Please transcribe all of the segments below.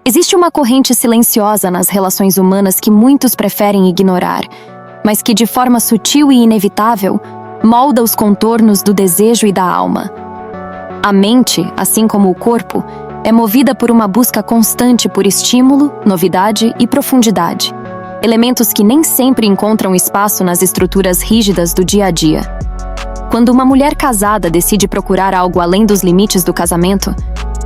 Existe uma corrente silenciosa nas relações humanas que muitos preferem ignorar, mas que, de forma sutil e inevitável, molda os contornos do desejo e da alma. A mente, assim como o corpo, é movida por uma busca constante por estímulo, novidade e profundidade, elementos que nem sempre encontram espaço nas estruturas rígidas do dia a dia. Quando uma mulher casada decide procurar algo além dos limites do casamento,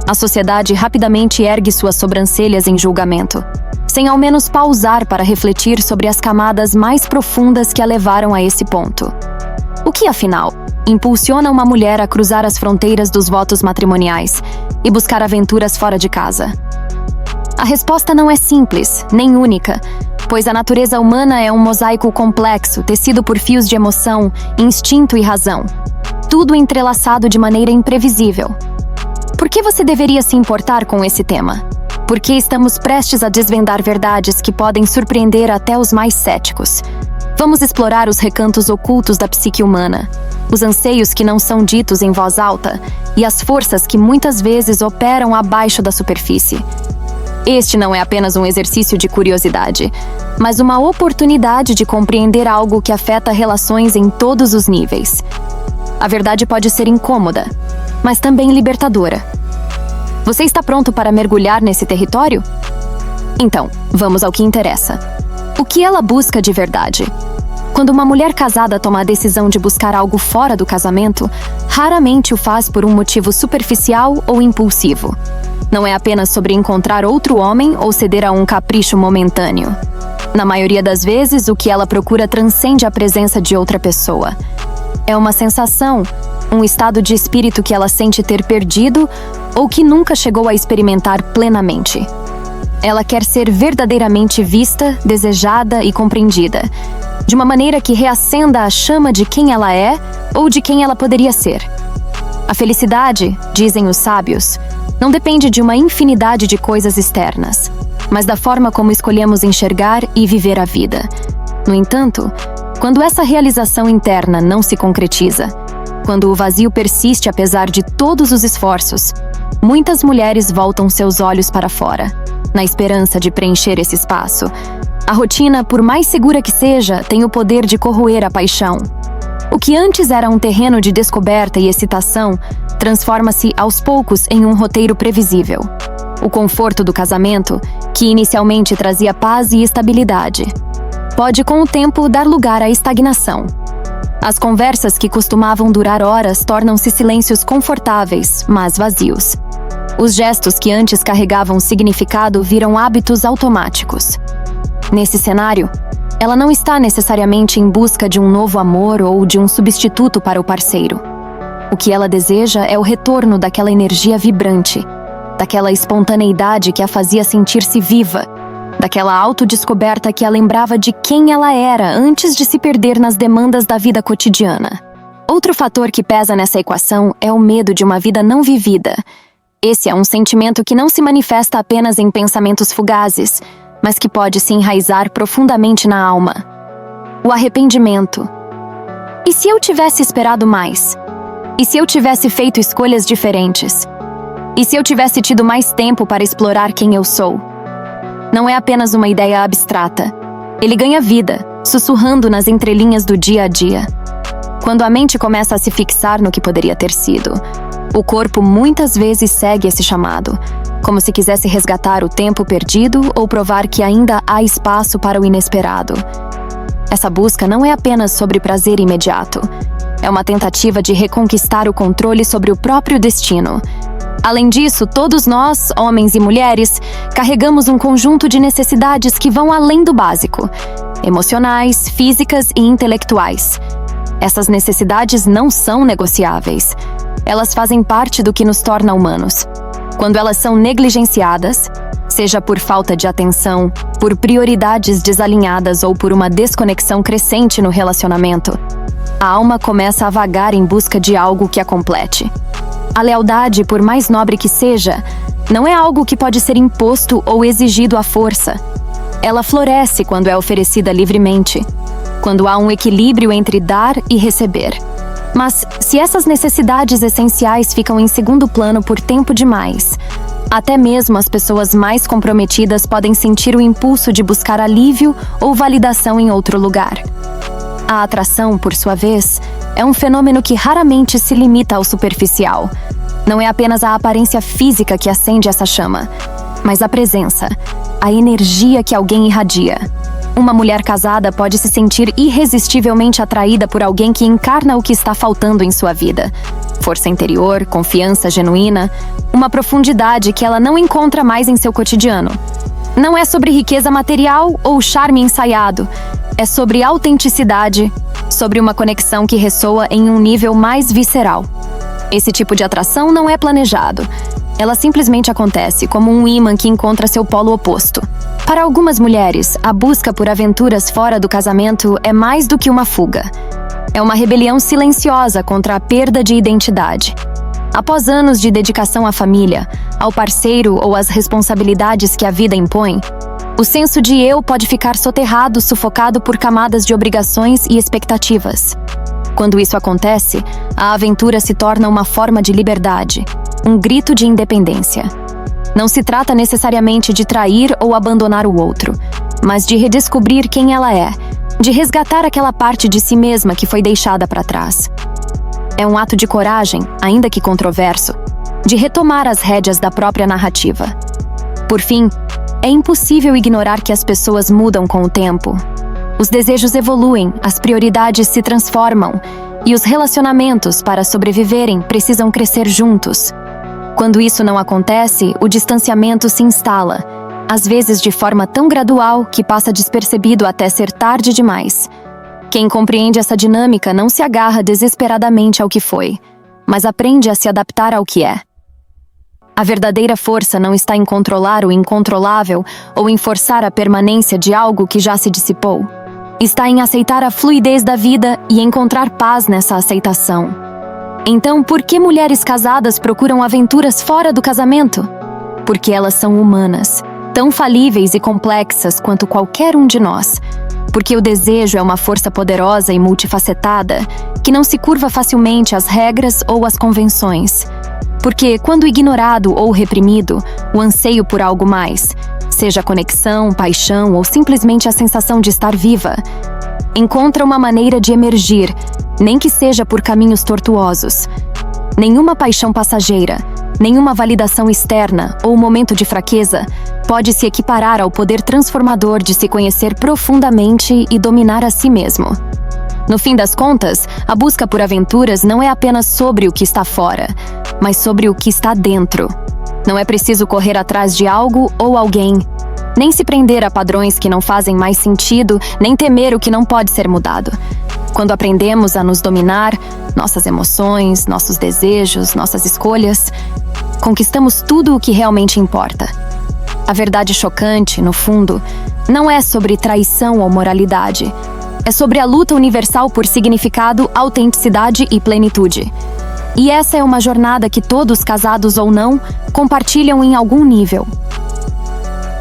a sociedade rapidamente ergue suas sobrancelhas em julgamento, sem ao menos pausar para refletir sobre as camadas mais profundas que a levaram a esse ponto. O que, afinal, impulsiona uma mulher a cruzar as fronteiras dos votos matrimoniais e buscar aventuras fora de casa? A resposta não é simples, nem única, pois a natureza humana é um mosaico complexo, tecido por fios de emoção, instinto e razão, tudo entrelaçado de maneira imprevisível. Por que você deveria se importar com esse tema? Porque estamos prestes a desvendar verdades que podem surpreender até os mais céticos. Vamos explorar os recantos ocultos da psique humana, os anseios que não são ditos em voz alta e as forças que muitas vezes operam abaixo da superfície. Este não é apenas um exercício de curiosidade, mas uma oportunidade de compreender algo que afeta relações em todos os níveis. A verdade pode ser incômoda, mas também libertadora. Você está pronto para mergulhar nesse território? Então, vamos ao que interessa. O que ela busca de verdade? Quando uma mulher casada toma a decisão de buscar algo fora do casamento, raramente o faz por um motivo superficial ou impulsivo. Não é apenas sobre encontrar outro homem ou ceder a um capricho momentâneo. Na maioria das vezes, o que ela procura transcende a presença de outra pessoa. É uma sensação, um estado de espírito que ela sente ter perdido ou que nunca chegou a experimentar plenamente. Ela quer ser verdadeiramente vista, desejada e compreendida, de uma maneira que reacenda a chama de quem ela é ou de quem ela poderia ser. A felicidade, dizem os sábios, não depende de uma infinidade de coisas externas, mas da forma como escolhemos enxergar e viver a vida. No entanto, quando essa realização interna não se concretiza, quando o vazio persiste apesar de todos os esforços, muitas mulheres voltam seus olhos para fora, na esperança de preencher esse espaço. A rotina, por mais segura que seja, tem o poder de corroer a paixão. O que antes era um terreno de descoberta e excitação, transforma-se aos poucos em um roteiro previsível. O conforto do casamento, que inicialmente trazia paz e estabilidade, pode com o tempo dar lugar à estagnação. As conversas que costumavam durar horas tornam-se silêncios confortáveis, mas vazios. Os gestos que antes carregavam significado viram hábitos automáticos. Nesse cenário, ela não está necessariamente em busca de um novo amor ou de um substituto para o parceiro. O que ela deseja é o retorno daquela energia vibrante, daquela espontaneidade que a fazia sentir-se viva, daquela autodescoberta que a lembrava de quem ela era antes de se perder nas demandas da vida cotidiana. Outro fator que pesa nessa equação é o medo de uma vida não vivida. Esse é um sentimento que não se manifesta apenas em pensamentos fugazes, mas que pode se enraizar profundamente na alma. O arrependimento. E se eu tivesse esperado mais? E se eu tivesse feito escolhas diferentes? E se eu tivesse tido mais tempo para explorar quem eu sou? Não é apenas uma ideia abstrata. Ele ganha vida, sussurrando nas entrelinhas do dia a dia. Quando a mente começa a se fixar no que poderia ter sido, o corpo muitas vezes segue esse chamado, como se quisesse resgatar o tempo perdido ou provar que ainda há espaço para o inesperado. Essa busca não é apenas sobre prazer imediato. É uma tentativa de reconquistar o controle sobre o próprio destino. Além disso, todos nós, homens e mulheres, carregamos um conjunto de necessidades que vão além do básico: emocionais, físicas e intelectuais. Essas necessidades não são negociáveis. Elas fazem parte do que nos torna humanos. Quando elas são negligenciadas, seja por falta de atenção, por prioridades desalinhadas ou por uma desconexão crescente no relacionamento, a alma começa a vagar em busca de algo que a complete. A lealdade, por mais nobre que seja, não é algo que pode ser imposto ou exigido à força. Ela floresce quando é oferecida livremente, quando há um equilíbrio entre dar e receber. Mas, se essas necessidades essenciais ficam em segundo plano por tempo demais, Até mesmo as pessoas mais comprometidas podem sentir o impulso de buscar alívio ou validação em outro lugar. A atração, por sua vez, é um fenômeno que raramente se limita ao superficial. Não é apenas a aparência física que acende essa chama, mas a presença, a energia que alguém irradia. Uma mulher casada pode se sentir irresistivelmente atraída por alguém que encarna o que está faltando em sua vida. Força interior, confiança genuína, uma profundidade que ela não encontra mais em seu cotidiano. Não é sobre riqueza material ou charme ensaiado. É sobre autenticidade, sobre uma conexão que ressoa em um nível mais visceral. Esse tipo de atração não é planejado. Ela simplesmente acontece como um ímã que encontra seu polo oposto. Para algumas mulheres, a busca por aventuras fora do casamento é mais do que uma fuga. É uma rebelião silenciosa contra a perda de identidade. Após anos de dedicação à família, ao parceiro ou às responsabilidades que a vida impõe, o senso de eu pode ficar soterrado, sufocado por camadas de obrigações e expectativas. Quando isso acontece, a aventura se torna uma forma de liberdade, um grito de independência. Não se trata necessariamente de trair ou abandonar o outro, mas de redescobrir quem ela é, de resgatar aquela parte de si mesma que foi deixada para trás. É um ato de coragem, ainda que controverso, de retomar as rédeas da própria narrativa. Por fim, é impossível ignorar que as pessoas mudam com o tempo. Os desejos evoluem, as prioridades se transformam, e os relacionamentos, para sobreviverem, precisam crescer juntos. Quando isso não acontece, o distanciamento se instala, às vezes de forma tão gradual que passa despercebido até ser tarde demais. Quem compreende essa dinâmica não se agarra desesperadamente ao que foi, mas aprende a se adaptar ao que é. A verdadeira força não está em controlar o incontrolável ou em forçar a permanência de algo que já se dissipou. Está em aceitar a fluidez da vida e encontrar paz nessa aceitação. Então, por que mulheres casadas procuram aventuras fora do casamento? Porque elas são humanas, tão falíveis e complexas quanto qualquer um de nós. Porque o desejo é uma força poderosa e multifacetada que não se curva facilmente às regras ou às convenções. Porque, quando ignorado ou reprimido, o anseio por algo mais, seja conexão, paixão ou simplesmente a sensação de estar viva, encontra uma maneira de emergir, nem que seja por caminhos tortuosos. Nenhuma paixão passageira, nenhuma validação externa ou momento de fraqueza pode se equiparar ao poder transformador de se conhecer profundamente e dominar a si mesmo. No fim das contas, a busca por aventuras não é apenas sobre o que está fora, mas sobre o que está dentro. Não é preciso correr atrás de algo ou alguém, nem se prender a padrões que não fazem mais sentido, nem temer o que não pode ser mudado. Quando aprendemos a nos dominar, nossas emoções, nossos desejos, nossas escolhas, conquistamos tudo o que realmente importa. A verdade chocante, no fundo, não é sobre traição ou moralidade. É sobre a luta universal por significado, autenticidade e plenitude. E essa é uma jornada que todos, casados ou não, compartilham em algum nível.